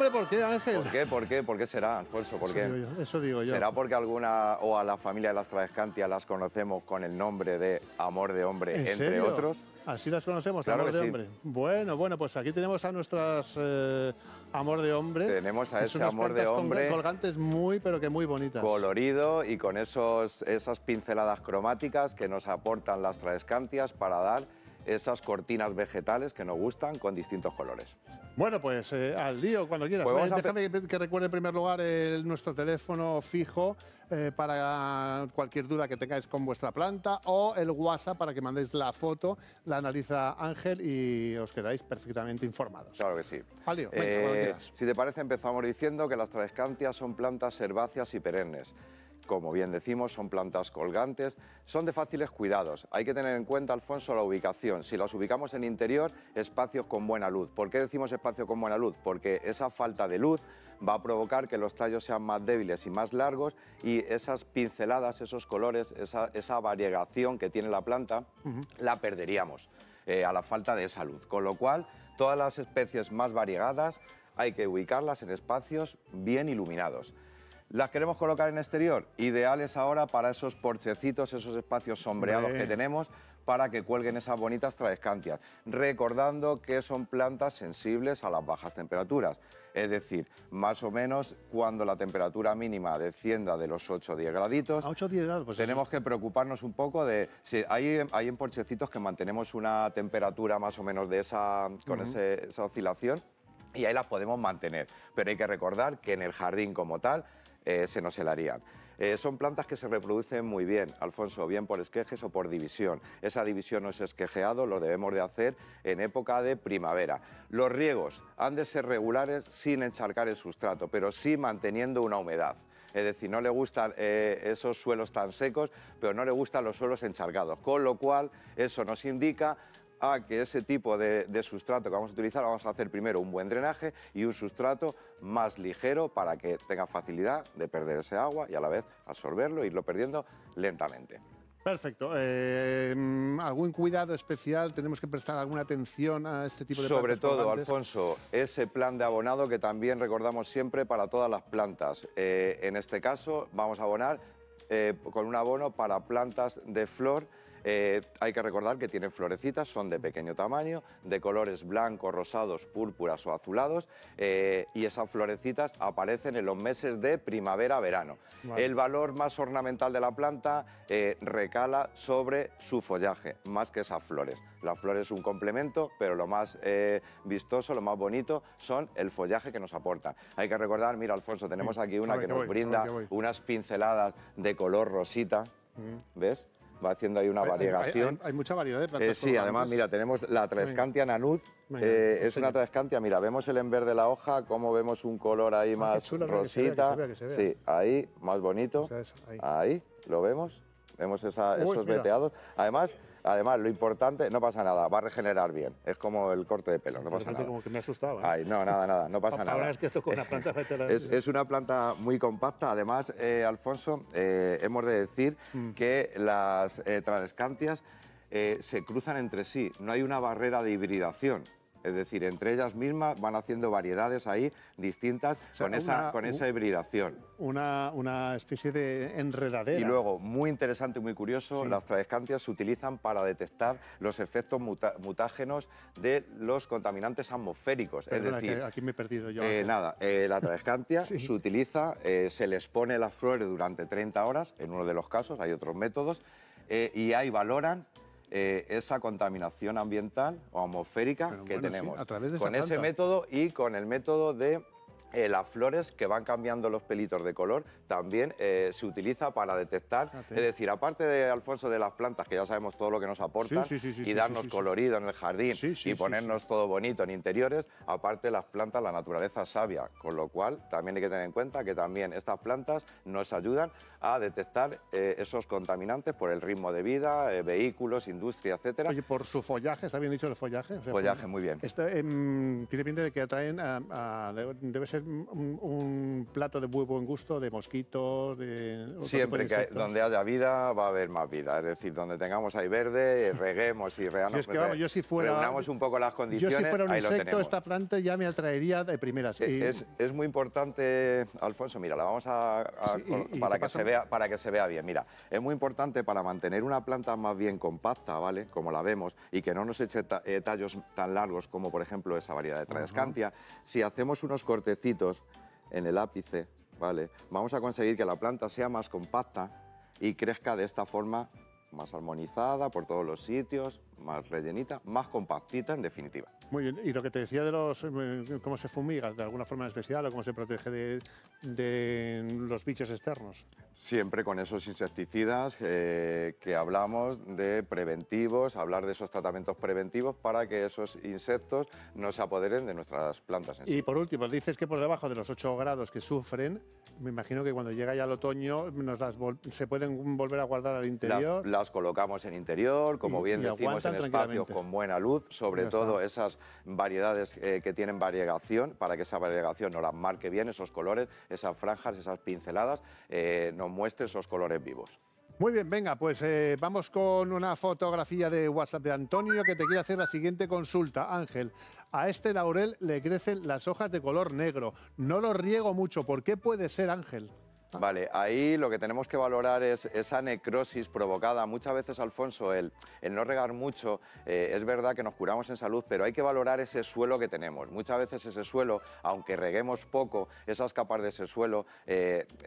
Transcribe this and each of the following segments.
nombre por qué, Ángel? ¿Por qué? ¿Por qué? ¿Por qué será, Alfonso? ¿Por qué? Eso digo yo. ¿Será porque alguna o a la familia de las Tradescantia las conocemos con el nombre de Amor de Hombre, ¿En entre serio? otros? Así las conocemos, Claro Amor que de sí. Hombre. Bueno, pues aquí tenemos a nuestras Amor de Hombre. Tenemos a Es ese unas Amor de plantas Hombre colgantes muy, pero que muy bonitas. colorido y con esas pinceladas cromáticas que nos aportan las Tradescantias para dar esas cortinas vegetales que nos gustan con distintos colores. Bueno, pues al lío cuando quieras. Pues Déjame que recuerde en primer lugar nuestro teléfono fijo para cualquier duda que tengáis con vuestra planta o el WhatsApp para que mandéis la foto, la analiza Ángel y os quedáis perfectamente informados. Claro que sí. Al lío, venga, cuando quieras. Si te parece, empezamos diciendo que las Tradescantias son plantas herbáceas y perennes. Como bien decimos, son plantas colgantes, son de fáciles cuidados. Hay que tener en cuenta, Alfonso, la ubicación. Si las ubicamos en interior, espacios con buena luz. ¿Por qué decimos espacio con buena luz? Porque esa falta de luz va a provocar que los tallos sean más débiles y más largos y esas pinceladas, esos colores, esa variegación que tiene la planta, la perderíamos a la falta de esa luz. Con lo cual, todas las especies más variegadas hay que ubicarlas en espacios bien iluminados. ¿Las queremos colocar en exterior? Ideales ahora para esos porchecitos, esos espacios sombreados que tenemos para que cuelguen esas bonitas Tradescantias. Recordando que son plantas sensibles a las bajas temperaturas. Es decir, más o menos cuando la temperatura mínima descienda de los 8 o 10 graditos, A 8 o 10 grados, pues tenemos que preocuparnos un poco de... Sí, hay en porchecitos que mantenemos una temperatura más o menos de esa oscilación y ahí las podemos mantener. Pero hay que recordar que en el jardín como tal se nos helarían. Son plantas que se reproducen muy bien, Alfonso, bien por esquejes o por división. Esa división o ese esquejeado lo debemos de hacer en época de primavera. Los riegos han de ser regulares sin encharcar el sustrato, pero sí manteniendo una humedad. Es decir, no le gustan esos suelos tan secos, pero no le gustan los suelos encharcados. Con lo cual, eso nos indica a que ese tipo de sustrato que vamos a utilizar, vamos a hacer primero un buen drenaje y un sustrato más ligero para que tenga facilidad de perder ese agua y a la vez absorberlo e irlo perdiendo lentamente. Perfecto. ¿Algún cuidado especial? ¿Tenemos que prestar alguna atención a este tipo de plantas? Sobre todo, colgantes? Alfonso, ese plan de abonado que también recordamos siempre para todas las plantas. En este caso vamos a abonar con un abono para plantas de flor. Hay que recordar que tienen florecitas, son de pequeño tamaño, de colores blancos, rosados, púrpuras o azulados, y esas florecitas aparecen en los meses de primavera-verano. Vale. El valor más ornamental de la planta recala sobre su follaje, más que esas flores. Las flores es un complemento, pero lo más vistoso, lo más bonito, son el follaje que nos aportan. Hay que recordar, mira, Alfonso, tenemos aquí una que nos brinda unas pinceladas de color rosita, ¿ves? Va haciendo ahí una variegación. Hay mucha variedad de plantas. Sí, además, mira, tenemos la Tradescantia Nanud. Es una Tradescantia, mira, vemos el enver de la hoja, cómo vemos un color ahí más rosita. Que se vea. Sí, ahí, más bonito. O sea, eso, ahí, ¿lo vemos? Vemos esos veteados. Además, lo importante, no pasa nada, va a regenerar bien. Es como el corte de pelo, no pasa nada. Como que me asustaba. Ay, no, nada, no pasa nada. Ahora es que esto con una planta es una planta muy compacta. Además, Alfonso, hemos de decir que las Tradescantias se cruzan entre sí. No hay una barrera de hibridación. Es decir, entre ellas mismas van haciendo variedades ahí distintas, o sea, con esa hibridación. Una especie de enredadera. Y luego, muy interesante y muy curioso, las Tradescantias se utilizan para detectar los efectos mutágenos de los contaminantes atmosféricos. Perdona, es decir, que aquí me he perdido yo. La Tradescantia se utiliza, se les pone las flores durante 30 horas, en uno de los casos, hay otros métodos, y ahí valoran esa contaminación ambiental o atmosférica que tenemos. Sí, a través de con esa ese planta. método y con el método de las flores que van cambiando los pelitos de color también se utiliza para detectar, es decir, aparte de, Alfonso, de las plantas, que ya sabemos todo lo que nos aportan, y darnos colorido en el jardín y ponernos todo bonito en interiores, aparte las plantas, la naturaleza es sabia, con lo cual también hay que tener en cuenta que también estas plantas nos ayudan a detectar esos contaminantes por el ritmo de vida, vehículos, industria, etcétera. Oye, por su follaje, ¿está bien dicho el follaje? O sea, follaje, muy bien. Tiene pinta de que atraen debe ser ser un plato de muy buen gusto, de mosquitos, de... otro tipo Siempre de que insectos. donde haya vida va a haber más vida, es decir, donde tengamos ahí verde, reguemos y Yo es que, vamos, yo si fuera- reunamos un poco las Yo condiciones, si fuera un ahí lo insecto, tenemos. esta planta ya me atraería de primeras. Y- Es muy importante, Alfonso, mira, la vamos Sí, y para te que paso- se vea, para que se vea bien. Mira, es muy importante para mantener una planta más bien compacta, ¿vale? Como la vemos, y que no nos eche tallos tan largos como, por ejemplo, esa variedad de Tradescantia. Si hacemos unos cortecitos en el ápice, ¿vale? Vamos a conseguir que la planta sea más compacta y crezca de esta forma más armonizada por todos los sitios, más rellenita, más compactita en definitiva. Muy bien, y lo que te decía de los cómo se fumiga, de alguna forma especial, o cómo se protege de los bichos externos. Siempre con esos insecticidas que hablamos de preventivos, hablar de esos tratamientos preventivos para que esos insectos no se apoderen de nuestras plantas en sí. Y por último, dices que por debajo de los 8 grados que sufren, me imagino que cuando llega ya el otoño se pueden volver a guardar al interior. Las colocamos en interior, como bien y decimos, aguantan en espacios tranquilamente. con buena luz, sobre Ya todo está. esas variedades que tienen variegación, para que esa variegación nos las marque bien, esos colores, esas franjas, esas pinceladas, nos muestre esos colores vivos. Muy bien, venga, pues vamos con una fotografía de WhatsApp de Antonio que te quiere hacer la siguiente consulta. Ángel, a este laurel le crecen las hojas de color negro. No lo riego mucho. ¿Por qué puede ser, Ángel? Vale, ahí lo que tenemos que valorar es esa necrosis provocada. Muchas veces, Alfonso, el no regar mucho, es verdad que nos curamos en salud, pero hay que valorar ese suelo que tenemos. Muchas veces ese suelo, aunque reguemos poco, esas capas de ese suelo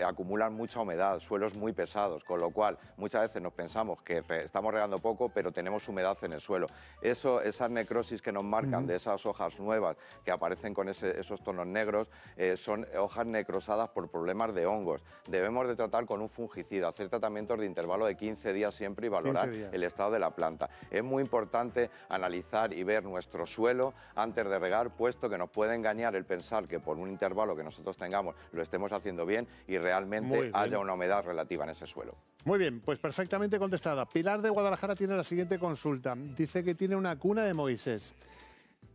acumulan mucha humedad, suelos muy pesados, con lo cual muchas veces nos pensamos que estamos regando poco, pero tenemos humedad en el suelo. Esas necrosis que nos marcan de esas hojas nuevas que aparecen con esos tonos negros, son hojas necrosadas por problemas de hongos. Debemos de tratar con un fungicida, hacer tratamientos de intervalo de 15 días siempre y valorar 15 días. el estado de la planta. Es muy importante analizar y ver nuestro suelo antes de regar, puesto que nos puede engañar el pensar que por un intervalo que nosotros tengamos lo estemos haciendo bien y Muy realmente bien. haya una humedad relativa en ese suelo. Muy bien, pues perfectamente contestada. Pilar de Guadalajara tiene la siguiente consulta. Dice que tiene una cuna de Moisés.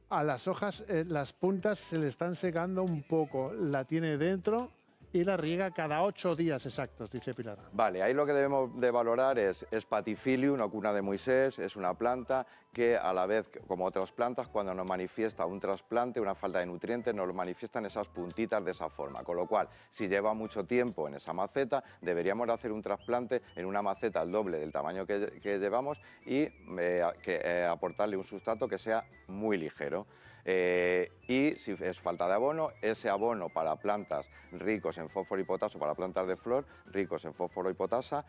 A las hojas, las puntas se le están secando un poco. La tiene dentro y la riega cada 8 días exactos, dice Pilar. Vale, ahí lo que debemos de valorar es Spathiphyllum o cuna de Moisés, es una planta que a la vez, como otras plantas, cuando nos manifiesta un trasplante, una falta de nutrientes, nos lo manifiestan esas puntitas de esa forma. Con lo cual, si lleva mucho tiempo en esa maceta, deberíamos de hacer un trasplante en una maceta al doble del tamaño que llevamos y aportarle un sustrato que sea muy ligero. Y si es falta de abono, ese abono para plantas ricos en fósforo y potasio, para plantas de flor, ricos en fósforo y potasa,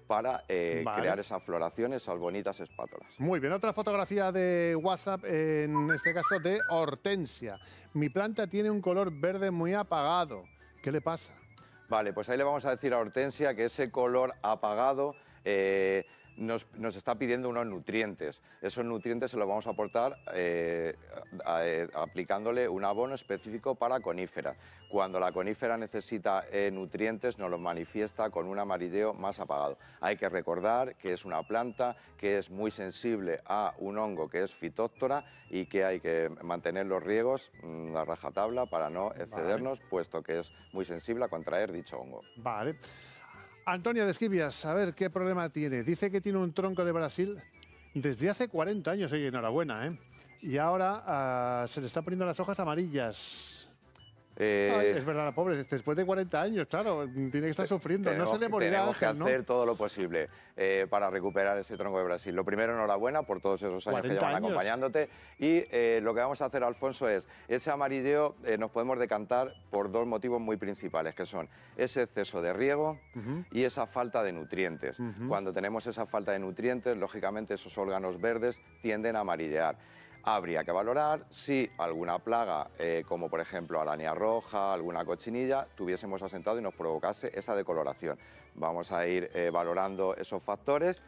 para crear esa floración, esas bonitas espátulas. Muy bien, otra fotografía de WhatsApp, en este caso de Hortensia. Mi planta tiene un color verde muy apagado. ¿Qué le pasa? Vale, pues ahí le vamos a decir a Hortensia que ese color apagado nos está pidiendo unos nutrientes. Esos nutrientes se los vamos a aportar aplicándole un abono específico para coníferas. Cuando la conífera necesita nutrientes, nos los manifiesta con un amarilleo más apagado. Hay que recordar que es una planta que es muy sensible a un hongo que es fitóctora y que hay que mantener los riegos a rajatabla para no excedernos, puesto que es muy sensible a contraer dicho hongo. Vale. Antonia de Esquivias, a ver qué problema tiene. Dice que tiene un tronco de Brasil desde hace 40 años. Oye, enhorabuena, ¿eh? Y ahora se le están poniendo las hojas amarillas. Ay, es verdad, la pobre, después de 40 años, claro, tiene que estar sufriendo. No se le morirá, Tenemos que Ángel, ¿no? hacer todo lo posible para recuperar ese tronco de Brasil. Lo primero, enhorabuena por todos esos años que 40 llevan años. acompañándote. Y lo que vamos a hacer, Alfonso, es ese amarilleo nos podemos decantar por dos motivos muy principales, que son ese exceso de riego y esa falta de nutrientes. Cuando tenemos esa falta de nutrientes, lógicamente esos órganos verdes tienden a amarillear. Habría que valorar si alguna plaga, como por ejemplo araña roja, alguna cochinilla, tuviésemos asentado y nos provocase esa decoloración. Vamos a ir valorando esos factores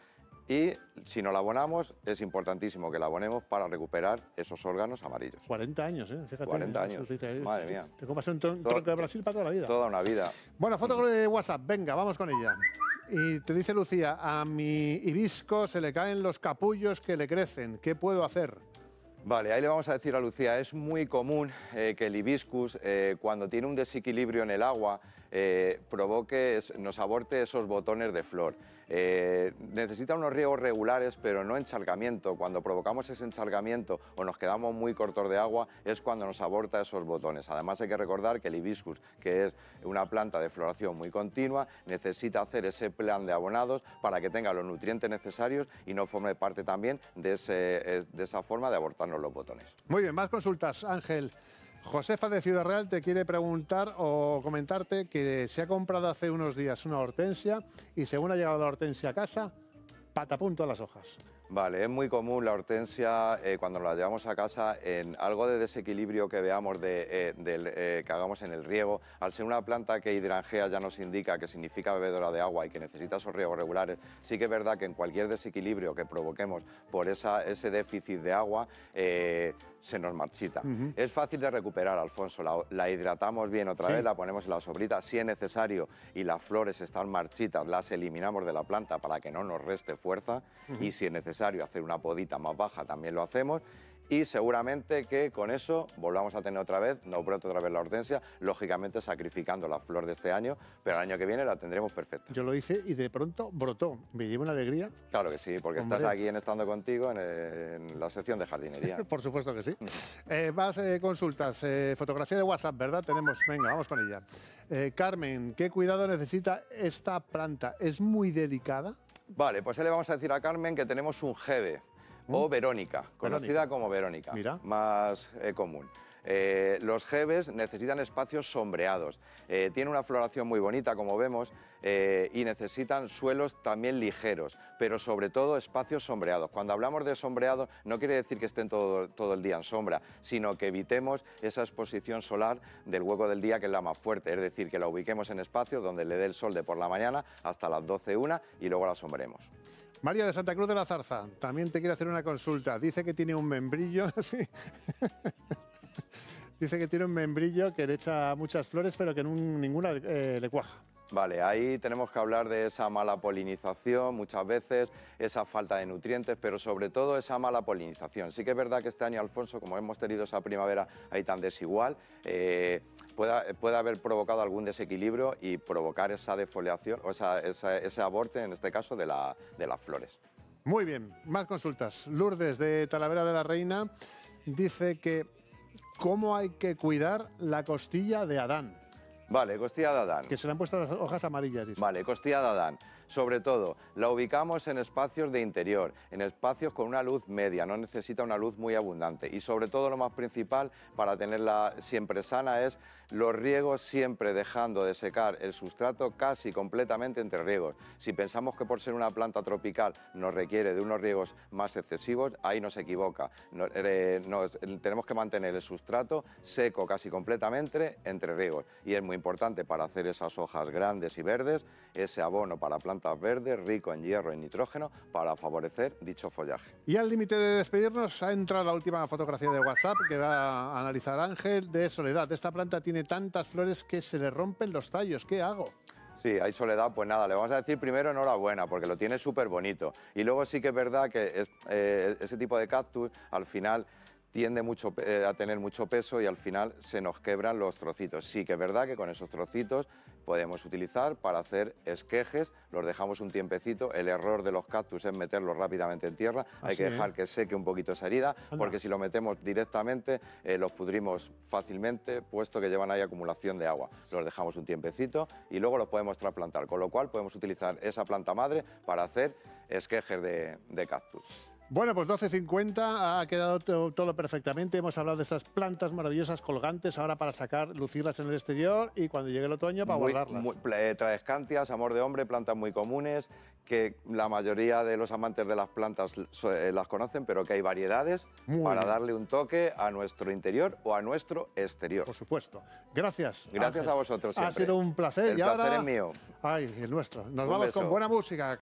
y si no la abonamos, es importantísimo que la abonemos para recuperar esos órganos amarillos. 40 años, ¿eh? Fíjate. 40 años, madre mía. Te comas un tronco de Brasil para toda la vida. Toda una vida. Bueno, foto de WhatsApp, venga, vamos con ella. Y te dice Lucía, a mi hibisco se le caen los capullos que le crecen. ¿Qué puedo hacer? Vale, ahí le vamos a decir a Lucía, es muy común que el hibiscus, cuando tiene un desequilibrio en el agua, nos aborte esos botones de flor. Necesita unos riegos regulares, pero no encharcamiento. Cuando provocamos ese encharcamiento o nos quedamos muy cortos de agua, es cuando nos aborta esos botones. Además, hay que recordar que el hibiscus, que es una planta de floración muy continua, necesita hacer ese plan de abonados para que tenga los nutrientes necesarios y no forme parte también de esa forma de abortarnos los botones. Muy bien, más consultas, Ángel. Josefa de Ciudad Real te quiere preguntar o comentarte que se ha comprado hace unos días una hortensia y según ha llegado la hortensia a casa, patapunto a las hojas. Vale, es muy común la hortensia cuando la llevamos a casa en algo de desequilibrio que veamos que hagamos en el riego. Al ser una planta que hidranjea ya nos indica que significa bebedora de agua y que necesita esos riegos regulares. Sí que es verdad que en cualquier desequilibrio que provoquemos por ese déficit de agua se nos marchita. Es fácil de recuperar, Alfonso. La hidratamos bien otra vez, la ponemos en la sobrita si es necesario y las flores están marchitas, las eliminamos de la planta para que no nos reste fuerza y si es necesario hacer una podita más baja también lo hacemos y seguramente que con eso volvamos a tener otra vez, no brote otra vez la hortensia, lógicamente sacrificando la flor de este año, pero el año que viene la tendremos perfecta. Yo lo hice y de pronto brotó, me llevo una alegría. Claro que sí, porque estás aquí en Estando Contigo en la sección de jardinería. Por supuesto que sí. Más consultas, fotografía de WhatsApp, ¿verdad? Tenemos, venga, vamos con ella. Carmen, ¿qué cuidado necesita esta planta? ¿Es muy delicada? Vale, pues le vamos a decir a Carmen que tenemos un jebe o Verónica, conocida como Verónica, más común. Los jebes necesitan espacios sombreados, tiene una floración muy bonita como vemos y necesitan suelos también ligeros, pero sobre todo espacios sombreados. Cuando hablamos de sombreado no quiere decir que estén todo el día en sombra, sino que evitemos esa exposición solar del hueco del día que es la más fuerte, es decir, que la ubiquemos en espacios donde le dé el sol de por la mañana hasta las 12:01 y luego la sombremos. María de Santa Cruz de la Zarza también te quiere hacer una consulta. Dice que tiene un membrillo. Dice que tiene un membrillo que le echa muchas flores, pero que ninguna le cuaja. Vale, ahí tenemos que hablar de esa mala polinización muchas veces, esa falta de nutrientes, pero sobre todo esa mala polinización. Sí que es verdad que este año, Alfonso, como hemos tenido esa primavera ahí tan desigual, puede haber provocado algún desequilibrio y provocar esa defoliación, o ese aborte, en este caso, de las flores. Muy bien, más consultas. Lourdes, de Talavera de la Reina, dice que ¿cómo hay que cuidar la costilla de Adán? Vale, costilla de Adán. Que se le han puesto las hojas amarillas. Dice. Vale, costilla de Adán. Sobre todo, la ubicamos en espacios de interior, en espacios con una luz media, no necesita una luz muy abundante. Y sobre todo, lo más principal, para tenerla siempre sana, es los riegos siempre dejando de secar el sustrato casi completamente entre riegos. Si pensamos que por ser una planta tropical nos requiere de unos riegos más excesivos, ahí nos equivoca. Tenemos que mantener el sustrato seco casi completamente entre riegos. Y es muy importante para hacer esas hojas grandes y verdes, ese abono para plantas verdes, rico en hierro y nitrógeno, para favorecer dicho follaje. Y al límite de despedirnos ha entrado la última fotografía de WhatsApp que va a analizar Ángel, de Soledad. Esta planta tiene tantas flores que se le rompen los tallos. ¿Qué hago? Sí, hay Soledad, pues nada, le vamos a decir primero enhorabuena, porque lo tiene súper bonito. Y luego sí que es verdad que ese tipo de cactus, al final, tiende a tener mucho peso y al final se nos quebran los trocitos. Sí que es verdad que con esos trocitos podemos utilizar para hacer esquejes, los dejamos un tiempecito. El error de los cactus es meterlos rápidamente en tierra, hay que dejar que seque un poquito esa herida, porque si lo metemos directamente los pudrimos fácilmente, puesto que llevan ahí acumulación de agua. Los dejamos un tiempecito y luego los podemos trasplantar, con lo cual podemos utilizar esa planta madre para hacer esquejes de cactus. Bueno, pues 12:50, ha quedado todo perfectamente. Hemos hablado de estas plantas maravillosas colgantes ahora para lucirlas en el exterior y cuando llegue el otoño para guardarlas. Tradescantias, amor de hombre, plantas muy comunes que la mayoría de los amantes de las plantas las conocen, pero que hay variedades para darle un toque a nuestro interior o a nuestro exterior. Por supuesto. Gracias. Gracias Ángel. A vosotros siempre. Ha sido un placer. El placer es mío. Ay, el nuestro. Nos vamos con buena música.